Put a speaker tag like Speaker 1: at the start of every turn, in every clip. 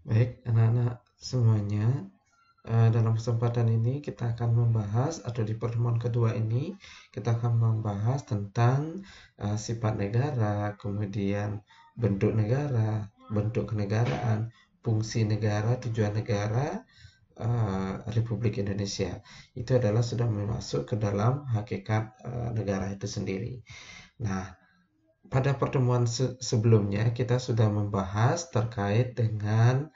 Speaker 1: Baik, anak-anak semuanya, dalam kesempatan ini kita akan membahas, atau di pertemuan kedua ini kita akan membahas tentang sifat negara, kemudian bentuk kenegaraan, fungsi negara, tujuan negara Republik Indonesia. Itu adalah sudah masuk ke dalam hakikat negara itu sendiri. Nah, pada pertemuan sebelumnya kita sudah membahas terkait dengan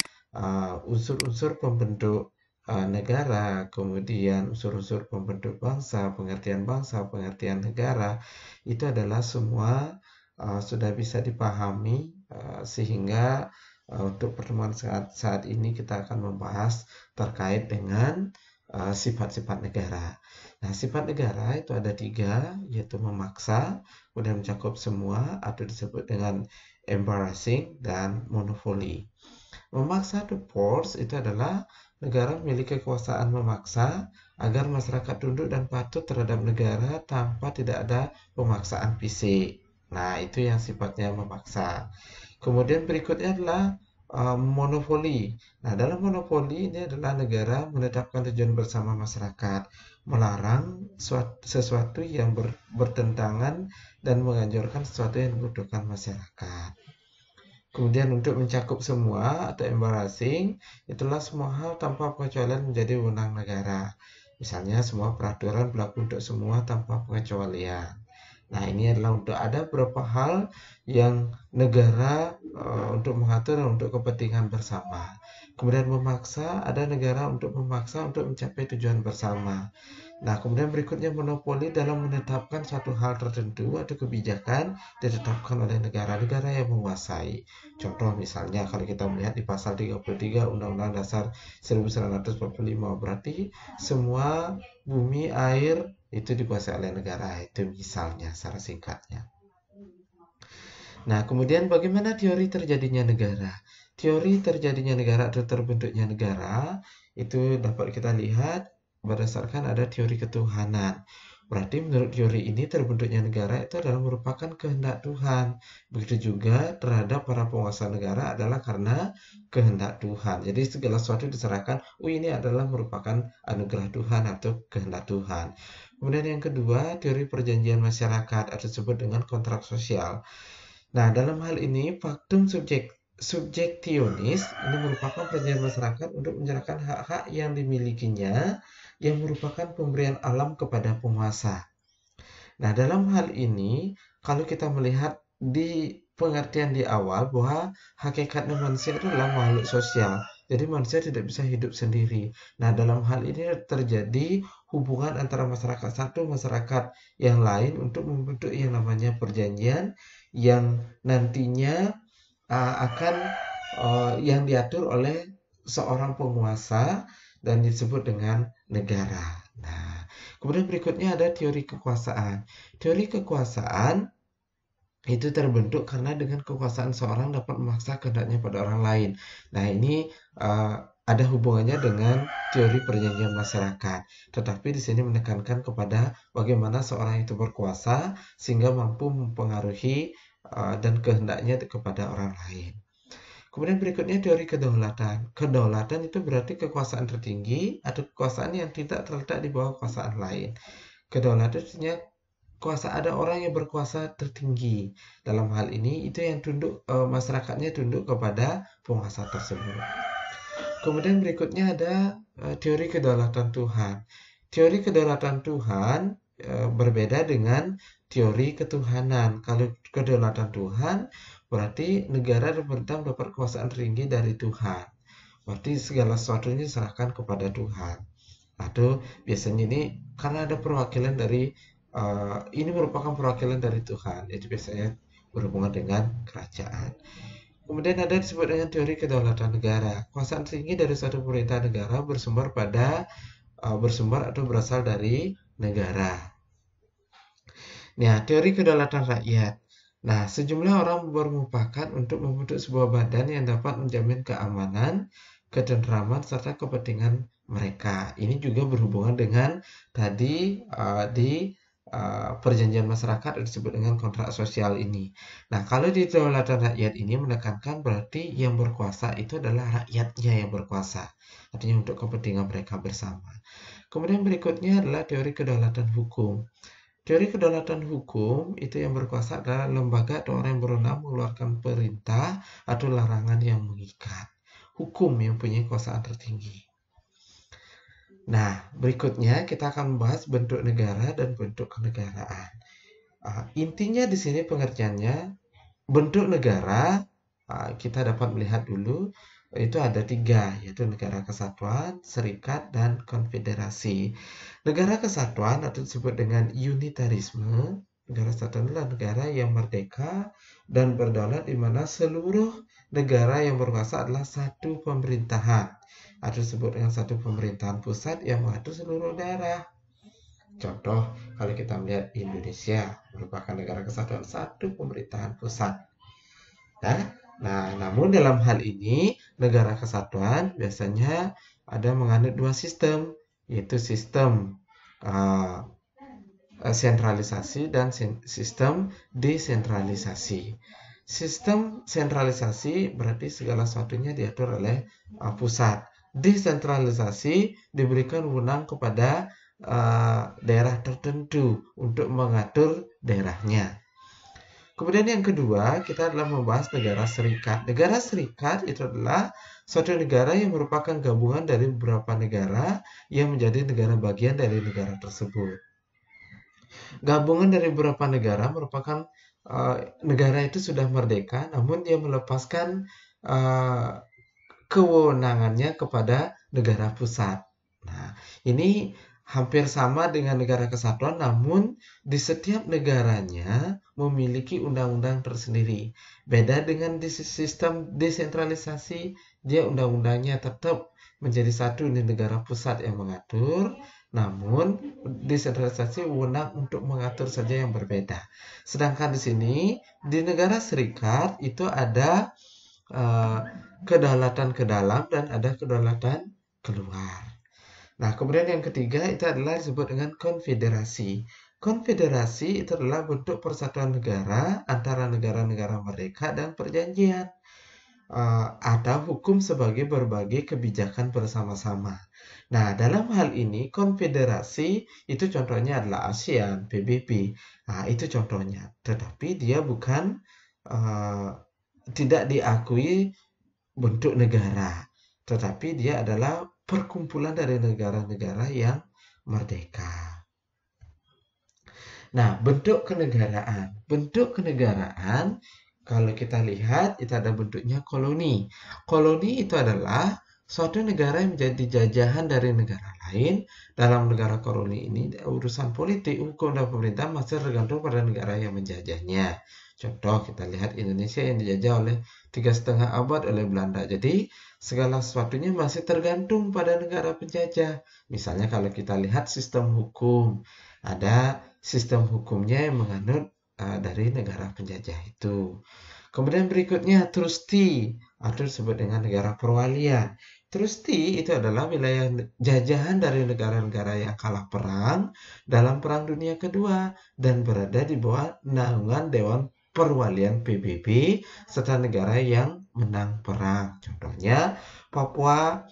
Speaker 1: unsur-unsur pembentuk negara, kemudian unsur-unsur pembentuk bangsa, pengertian negara. Itu adalah semua sudah bisa dipahami, sehingga untuk pertemuan saat ini kita akan membahas terkait dengan sifat-sifat negara. Nah, sifat negara itu ada 3, yaitu memaksa, kemudian mencakup semua, atau disebut dengan embarrassing dan monopoli. Memaksa, to force, itu adalah negara memiliki kekuasaan memaksa agar masyarakat tunduk dan patuh terhadap negara tanpa tidak ada pemaksaan fisik. Nah, itu yang sifatnya memaksa. Kemudian berikutnya adalah monopoli. Nah, dalam monopoli ini adalah negara menetapkan tujuan bersama masyarakat, melarang sesuatu yang bertentangan dan menganjurkan sesuatu yang dibutuhkan masyarakat. Kemudian untuk mencakup semua atau embarrassing, itulah semua hal tanpa pengecualian menjadi wewenang negara. Misalnya semua peraturan berlaku untuk semua tanpa pengecualian. Nah, ini adalah untuk ada beberapa hal yang negara untuk mengatur dan untuk kepentingan bersama. Kemudian memaksa, ada negara untuk memaksa untuk mencapai tujuan bersama. Nah, kemudian berikutnya monopoli dalam menetapkan suatu hal tertentu atau kebijakan ditetapkan oleh negara-negara yang menguasai. Contoh misalnya kalau kita melihat di pasal 33 Undang-Undang Dasar 1945, berarti semua bumi, air itu dikuasai oleh negara. Itu misalnya secara singkatnya. Nah, kemudian bagaimana teori terjadinya negara? Teori terjadinya negara atau terbentuknya negara itu dapat kita lihat berdasarkan ada teori ketuhanan. Berarti menurut teori ini terbentuknya negara itu adalah merupakan kehendak Tuhan. Begitu juga terhadap para penguasa negara adalah karena kehendak Tuhan. Jadi segala sesuatu diserahkan, ini adalah merupakan anugerah Tuhan atau kehendak Tuhan. Kemudian yang kedua, teori perjanjian masyarakat atau disebut dengan kontrak sosial. Nah, dalam hal ini faktum subjektionis ini merupakan perjanjian masyarakat untuk menyerahkan hak-hak yang dimilikinya yang merupakan pemberian alam kepada penguasa. Nah, dalam hal ini kalau kita melihat di pengertian di awal bahwa hakikatnya manusia itu adalah makhluk sosial. Jadi manusia tidak bisa hidup sendiri. Nah, dalam hal ini terjadi hubungan antara masyarakat satu masyarakat yang lain untuk membentuk yang namanya perjanjian yang nantinya akan yang diatur oleh seorang penguasa dan disebut dengan negara. Nah, kemudian berikutnya ada teori kekuasaan. Teori kekuasaan itu terbentuk karena dengan kekuasaan seorang dapat memaksa kehendaknya pada orang lain. Nah, ini ada hubungannya dengan teori perjanjian masyarakat. Tetapi di sini menekankan kepada bagaimana seorang itu berkuasa sehingga mampu mempengaruhi dan kehendaknya kepada orang lain. Kemudian berikutnya teori kedaulatan. Kedaulatan itu berarti kekuasaan tertinggi atau kekuasaan yang tidak terletak di bawah kekuasaan lain. Kedaulatan artinya kuasa, ada orang yang berkuasa tertinggi. Dalam hal ini itu yang tunduk, masyarakatnya tunduk kepada penguasa tersebut. Kemudian berikutnya ada teori kedaulatan Tuhan. Teori kedaulatan Tuhan berbeda dengan teori ketuhanan. Kalau kedaulatan Tuhan berarti negara dan pemerintah mendapat kekuasaan tertinggi dari Tuhan. Berarti segala sesuatunya diserahkan kepada Tuhan. Atau biasanya ini karena ada perwakilan dari ini merupakan perwakilan dari Tuhan. Jadi biasanya berhubungan dengan kerajaan. Kemudian ada disebut dengan teori kedaulatan negara. Kekuasaan tinggi dari suatu pemerintah negara bersumber atau berasal dari negara. Nah, teori kedaulatan rakyat. Nah, sejumlah orang bermufakat untuk membentuk sebuah badan yang dapat menjamin keamanan, ketentraman, serta kepentingan mereka. Ini juga berhubungan dengan tadi di perjanjian masyarakat disebut dengan kontrak sosial ini. Nah, kalau di kedaulatan rakyat ini menekankan berarti yang berkuasa itu adalah rakyatnya yang berkuasa, artinya untuk kepentingan mereka bersama. Kemudian berikutnya adalah teori kedaulatan hukum. Teori kedaulatan hukum itu yang berkuasa adalah lembaga atau orang yang berwenang mengeluarkan perintah atau larangan yang mengikat. Hukum yang punya kekuasaan tertinggi. Nah, berikutnya kita akan membahas bentuk negara dan bentuk kenegaraan. Intinya di sini pengertiannya, bentuk negara kita dapat melihat dulu itu ada 3, yaitu negara kesatuan, serikat, dan konfederasi. Negara kesatuan atau disebut dengan unitarisme. Negara kesatuan adalah negara yang merdeka dan berdaulat di mana seluruh negara yang berkuasa adalah satu pemerintahan atau disebut dengan satu pemerintahan pusat yang mengatur seluruh daerah. Contoh, kalau kita melihat Indonesia merupakan negara kesatuan satu pemerintahan pusat. Nah, namun dalam hal ini negara kesatuan biasanya ada menganut 2 sistem, yaitu sistem sentralisasi dan sistem desentralisasi. Sistem sentralisasi berarti segala sesuatunya diatur oleh pusat. Desentralisasi diberikan wewenang kepada daerah tertentu untuk mengatur daerahnya. Kemudian yang kedua, kita adalah membahas negara serikat. Negara serikat itu adalah suatu negara yang merupakan gabungan dari beberapa negara yang menjadi negara bagian dari negara tersebut. Gabungan dari beberapa negara merupakan negara itu sudah merdeka, namun dia melepaskan kewenangannya kepada negara pusat. Nah, ini hampir sama dengan negara kesatuan, namun di setiap negaranya memiliki undang-undang tersendiri. Beda dengan di sistem desentralisasi, dia undang-undangnya tetap menjadi satu di negara pusat yang mengatur, namun desentralisasi wewenang untuk mengatur saja yang berbeda. Sedangkan di sini, di negara serikat itu ada kedaulatan ke dalam dan ada kedaulatan keluar. Nah, kemudian yang ketiga itu adalah disebut dengan konfederasi. Konfederasi itu adalah bentuk persatuan negara antara negara-negara merdeka dan perjanjian atau hukum sebagai berbagai kebijakan bersama-sama. Nah, dalam hal ini konfederasi itu contohnya adalah ASEAN, PBB. Nah, itu contohnya. Tetapi dia bukan tidak diakui bentuk negara, tetapi dia adalah perkumpulan dari negara-negara yang merdeka. Nah, bentuk kenegaraan. Bentuk kenegaraan, kalau kita lihat, itu ada bentuknya koloni. Koloni itu adalah suatu negara yang menjadi jajahan dari negara lain. Dalam negara koloni ini, urusan politik, hukum, dan pemerintah masih tergantung pada negara yang menjajahnya. Contoh, kita lihat Indonesia yang dijajah oleh 3,5 abad oleh Belanda. Jadi, segala sesuatunya masih tergantung pada negara penjajah. Misalnya kalau kita lihat sistem hukum, ada sistem hukumnya yang menganut dari negara penjajah itu. Kemudian berikutnya trustee atau disebut dengan negara perwalian. Trustee itu adalah wilayah jajahan dari negara-negara yang kalah perang dalam Perang Dunia Kedua dan berada di bawah naungan Dewan Perwalian PBB serta negara yang menang perang. Contohnya Papua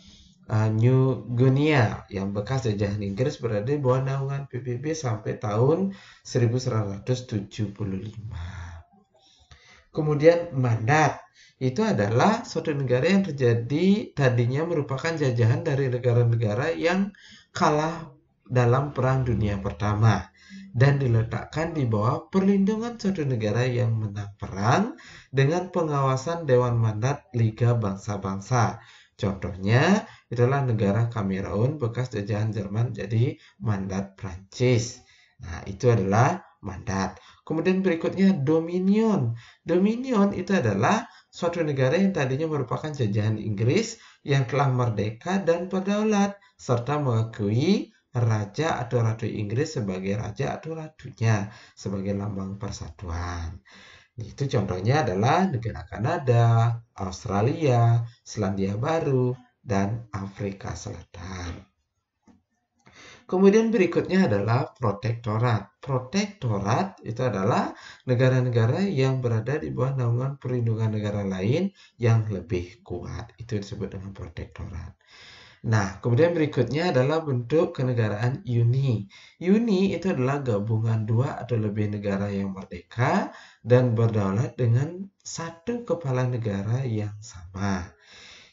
Speaker 1: New Guinea yang bekas jajahan Inggris berada di bawah naungan PBB sampai tahun 1975. Kemudian mandat itu adalah suatu negara yang terjadi tadinya merupakan jajahan dari negara-negara yang kalah dalam Perang Dunia Pertama dan diletakkan di bawah perlindungan suatu negara yang menang perang dengan pengawasan Dewan Mandat Liga Bangsa-Bangsa. Contohnya itulah negara Kamerun bekas jajahan Jerman jadi mandat Prancis. Nah, itu adalah mandat. Kemudian berikutnya dominion. Dominion itu adalah suatu negara yang tadinya merupakan jajahan Inggris yang telah merdeka dan berdaulat serta mengakui raja atau ratu Inggris sebagai raja atau ratunya sebagai lambang persatuan. Itu contohnya adalah negara Kanada, Australia, Selandia Baru, dan Afrika Selatan. Kemudian berikutnya adalah protektorat. Protektorat itu adalah negara-negara yang berada di bawah naungan perlindungan negara lain yang lebih kuat. Itu disebut dengan protektorat. Nah, kemudian berikutnya adalah bentuk kenegaraan uni. Uni itu adalah gabungan dua atau lebih negara yang merdeka dan berdaulat dengan satu kepala negara yang sama.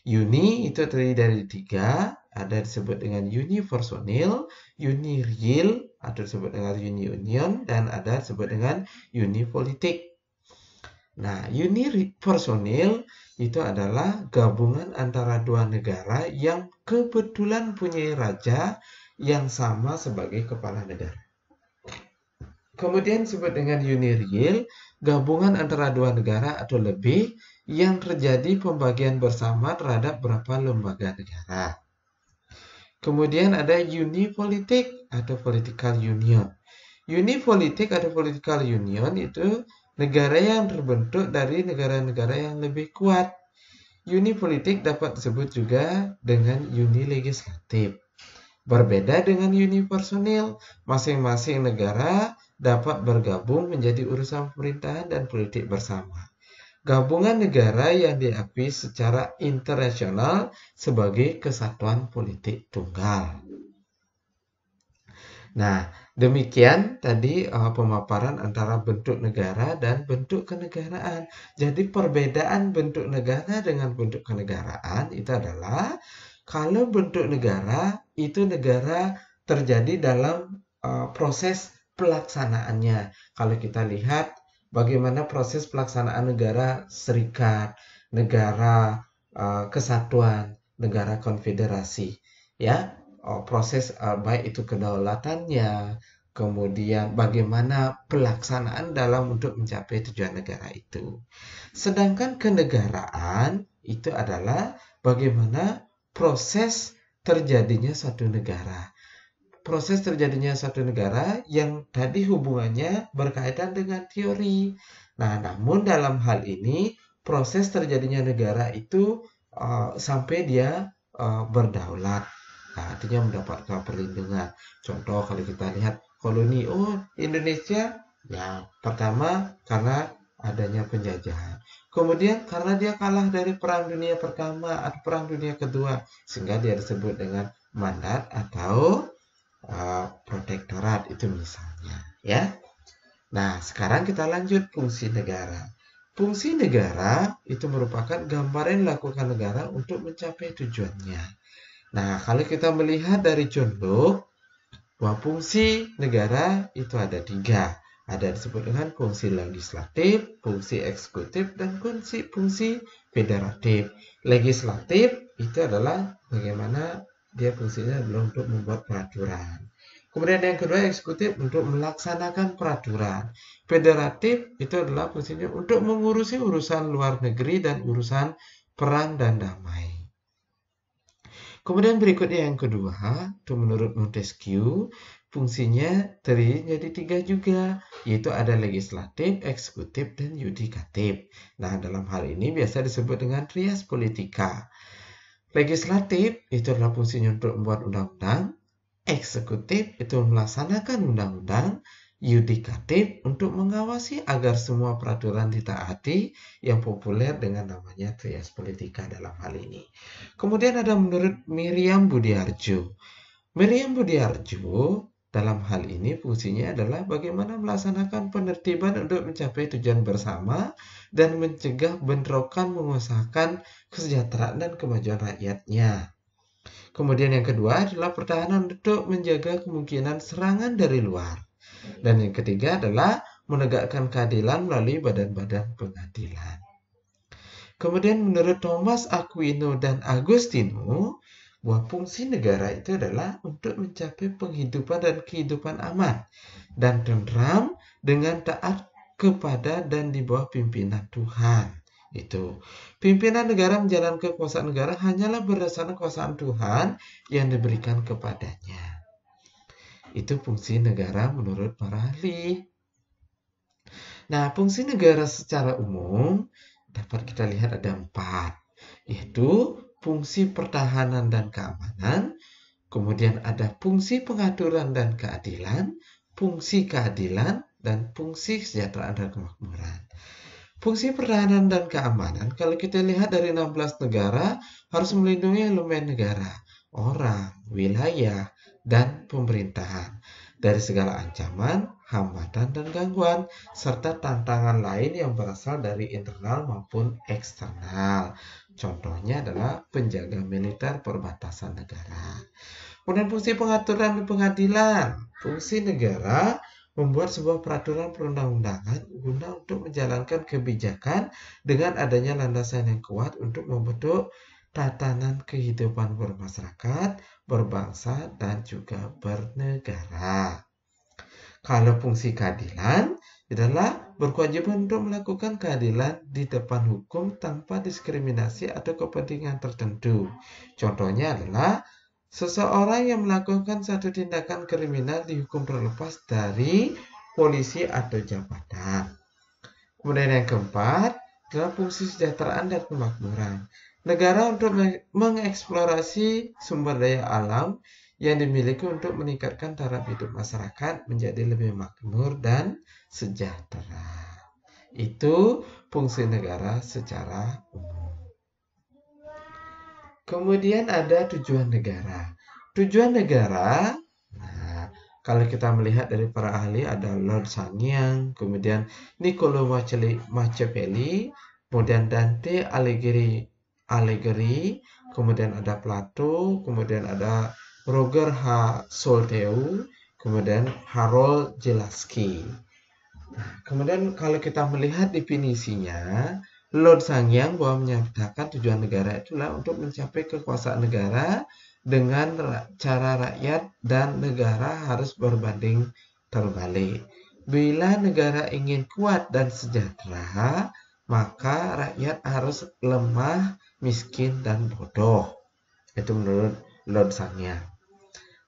Speaker 1: Uni itu terdiri dari tiga, ada disebut dengan uni personil, uni real, atau disebut dengan uni union, dan ada disebut dengan uni politik. Nah, uni personil itu adalah gabungan antara dua negara yang kebetulan punya raja yang sama sebagai kepala negara. Kemudian disebut dengan uni real, gabungan antara dua negara atau lebih yang terjadi pembagian bersama terhadap beberapa lembaga negara. Kemudian ada uni politik atau political union. Uni politik atau political union itu negara yang terbentuk dari negara-negara yang lebih kuat. Uni politik dapat disebut juga dengan uni legislatif. Berbeda dengan uni personil, masing-masing negara dapat bergabung menjadi urusan pemerintahan dan politik bersama. Gabungan negara yang diakui secara internasional sebagai kesatuan politik tunggal. Nah, demikian tadi pemaparan antara bentuk negara dan bentuk kenegaraan. Jadi perbedaan bentuk negara dengan bentuk kenegaraan itu adalah kalau bentuk negara itu negara terjadi dalam proses pelaksanaannya. Kalau kita lihat bagaimana proses pelaksanaan negara serikat, negara kesatuan, negara konfederasi, ya. Proses baik itu kedaulatannya, kemudian bagaimana pelaksanaan dalam untuk mencapai tujuan negara itu. Sedangkan kenegaraan itu adalah bagaimana proses terjadinya suatu negara. Proses terjadinya suatu negara yang tadi hubungannya berkaitan dengan teori. Nah, namun dalam hal ini proses terjadinya negara itu sampai dia berdaulat. Nah, artinya mendapatkan perlindungan. Contoh kalau kita lihat koloni, Indonesia, ya pertama karena adanya penjajahan. Kemudian karena dia kalah dari Perang Dunia Pertama atau Perang Dunia Kedua, sehingga dia disebut dengan mandat atau protektorat itu misalnya, ya. Nah, sekarang kita lanjut fungsi negara. Fungsi negara itu merupakan gambaran yang dilakukan negara untuk mencapai tujuannya. Nah, kalau kita melihat dari John Locke, bahwa fungsi negara itu ada tiga. Ada disebut dengan fungsi legislatif, fungsi eksekutif, dan fungsi federatif. Legislatif itu adalah bagaimana dia fungsinya adalah untuk membuat peraturan. Kemudian yang kedua eksekutif untuk melaksanakan peraturan. Federatif itu adalah fungsinya untuk mengurusi urusan luar negeri dan urusan perang dan damai. Kemudian berikutnya yang kedua, itu menurut Montesquieu, fungsinya terdiri jadi tiga juga, yaitu ada legislatif, eksekutif, dan yudikatif. Nah, dalam hal ini biasa disebut dengan trias politika. Legislatif itu adalah fungsinya untuk membuat undang-undang, eksekutif itu melaksanakan undang-undang, yudikatif untuk mengawasi agar semua peraturan ditaati, yang populer dengan namanya trias politika dalam hal ini. Kemudian ada menurut Miriam Budiarjo. Miriam Budiarjo dalam hal ini fungsinya adalah bagaimana melaksanakan penertiban untuk mencapai tujuan bersama dan mencegah bentrokan, mengusahakan kesejahteraan dan kemajuan rakyatnya. Kemudian yang kedua adalah pertahanan untuk menjaga kemungkinan serangan dari luar. Dan yang ketiga adalah menegakkan keadilan melalui badan-badan pengadilan. Kemudian menurut Thomas Aquino dan Agostino, bahwa fungsi negara itu adalah untuk mencapai penghidupan dan kehidupan aman dan tentram dengan taat kepada dan di bawah pimpinan Tuhan. Itu pimpinan negara menjalankan kekuasaan negara hanyalah berdasarkan kekuasaan Tuhan yang diberikan kepadanya. Itu fungsi negara menurut para ahli. Nah, fungsi negara secara umum dapat kita lihat ada 4, yaitu fungsi pertahanan dan keamanan, Kemudian ada fungsi pengaturan dan keadilan, fungsi keadilan, dan fungsi kesejahteraan dan kemakmuran. Fungsi pertahanan dan keamanan, kalau kita lihat dari 16 negara, harus melindungi elemen negara, orang, wilayah, dan pemerintahan dari segala ancaman, hambatan, dan gangguan, serta tantangan lain yang berasal dari internal maupun eksternal. Contohnya adalah penjaga militer perbatasan negara. Kemudian fungsi pengaturan dan pengadilan. Fungsi negara membuat sebuah peraturan perundang-undangan guna untuk menjalankan kebijakan dengan adanya landasan yang kuat untuk membentuk tatanan kehidupan bermasyarakat, berbangsa, dan juga bernegara. Kalau fungsi keadilan adalah berkewajiban untuk melakukan keadilan di depan hukum tanpa diskriminasi atau kepentingan tertentu. Contohnya adalah seseorang yang melakukan satu tindakan kriminal dihukum terlepas dari polisi atau jabatan. Kemudian yang keempat adalah fungsi kesejahteraan dan kemakmuran. Negara untuk mengeksplorasi sumber daya alam yang dimiliki untuk meningkatkan taraf hidup masyarakat menjadi lebih makmur dan sejahtera. Itu fungsi negara secara umum. Kemudian ada tujuan negara. Tujuan negara, nah, kalau kita melihat dari para ahli ada Lord Sanyang, kemudian Niccolo Machiavelli, kemudian Dante Alighieri, kemudian ada Plato, kemudian ada Roger H. Solteu, kemudian Harold Jelaski. Nah, kemudian kalau kita melihat definisinya, Lord Sangyang bahwa menyatakan tujuan negara itulah untuk mencapai kekuasaan negara dengan cara rakyat dan negara harus berbanding terbalik. Bila negara ingin kuat dan sejahtera, maka rakyat harus lemah, miskin, dan bodoh. Itu menurut Lord Sangyang.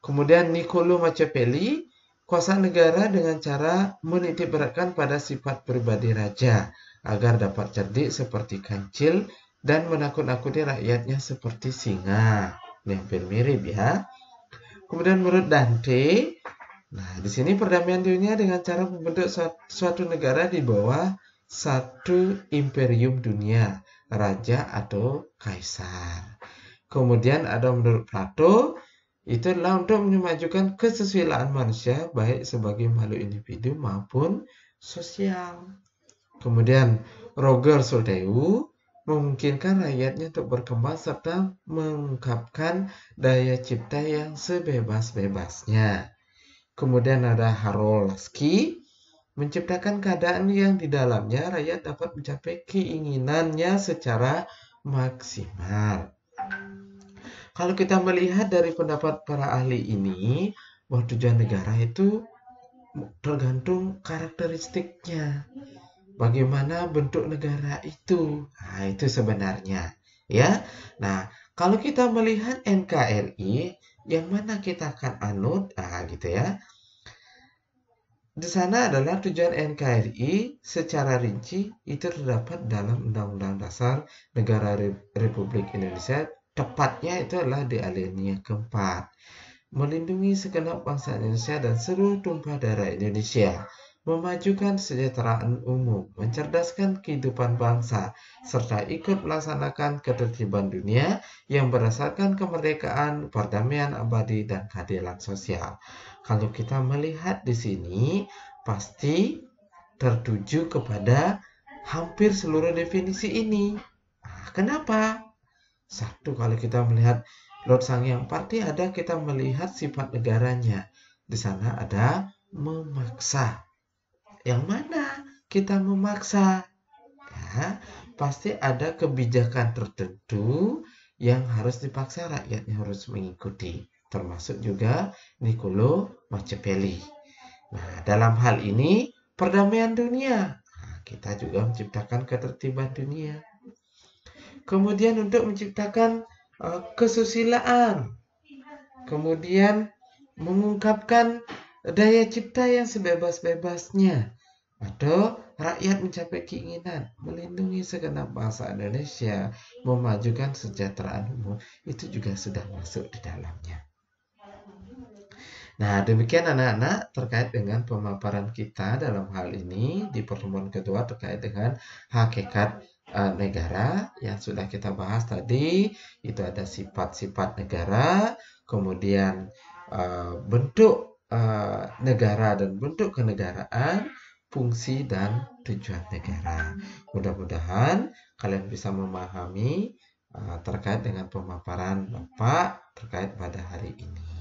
Speaker 1: Kemudian Niccolo Machiavelli, kuasa negara dengan cara menitikberatkan pada sifat pribadi raja agar dapat cerdik seperti kancil dan menakut-nakuti rakyatnya seperti singa. Ini hampir mirip ya. Kemudian menurut Dante, nah di sini perdamaian dunia dengan cara membentuk suatu negara di bawah satu imperium dunia, raja atau kaisar. Kemudian ada menurut Plato, itu adalah untuk memajukan kesesuaian manusia baik sebagai makhluk individu maupun sosial. Kemudian Roger Solteu memungkinkan rakyatnya untuk berkembang serta mengungkapkan daya cipta yang sebebas-bebasnya. Kemudian ada Harold Laski menciptakan keadaan yang di dalamnya rakyat dapat mencapai keinginannya secara maksimal. Kalau kita melihat dari pendapat para ahli ini, bahwa tujuan negara itu tergantung karakteristiknya. Bagaimana bentuk negara itu? Nah, itu sebenarnya, ya. Nah, kalau kita melihat NKRI, yang mana kita akan anut, gitu ya. Di sana adalah tujuan NKRI secara rinci itu terdapat dalam Undang-Undang Dasar Negara Republik Indonesia. Tepatnya itu adalah di alinea keempat. Melindungi segenap bangsa Indonesia dan seluruh tumpah darah Indonesia. Memajukan kesejahteraan umum, mencerdaskan kehidupan bangsa, serta ikut melaksanakan ketertiban dunia yang berdasarkan kemerdekaan, perdamaian abadi, dan keadilan sosial. Kalau kita melihat di sini, pasti tertuju kepada hampir seluruh definisi ini. Nah, kenapa? Satu, kalau kita melihat Lord Sangyang Parti ada kita melihat sifat negaranya. Di sana ada memaksa. Yang mana kita memaksa? Ya, pasti ada kebijakan tertentu yang harus dipaksa rakyatnya harus mengikuti. Termasuk juga Niccolo Machiavelli. Nah, dalam hal ini perdamaian dunia. Nah, kita juga menciptakan ketertiban dunia. Kemudian untuk menciptakan kesusilaan. Kemudian mengungkapkan daya cipta yang sebebas-bebasnya. Atau rakyat mencapai keinginan, melindungi segenap bangsa Indonesia, memajukan kesejahteraan umum. Itu juga sudah masuk di dalamnya. Nah, demikian anak-anak terkait dengan pemaparan kita dalam hal ini di pertemuan kedua terkait dengan hakikat negara yang sudah kita bahas tadi. Itu ada sifat-sifat negara, kemudian bentuk negara dan bentuk kenegaraan, fungsi dan tujuan negara. Mudah-mudahan kalian bisa memahami terkait dengan pemaparan Bapak terkait pada hari ini.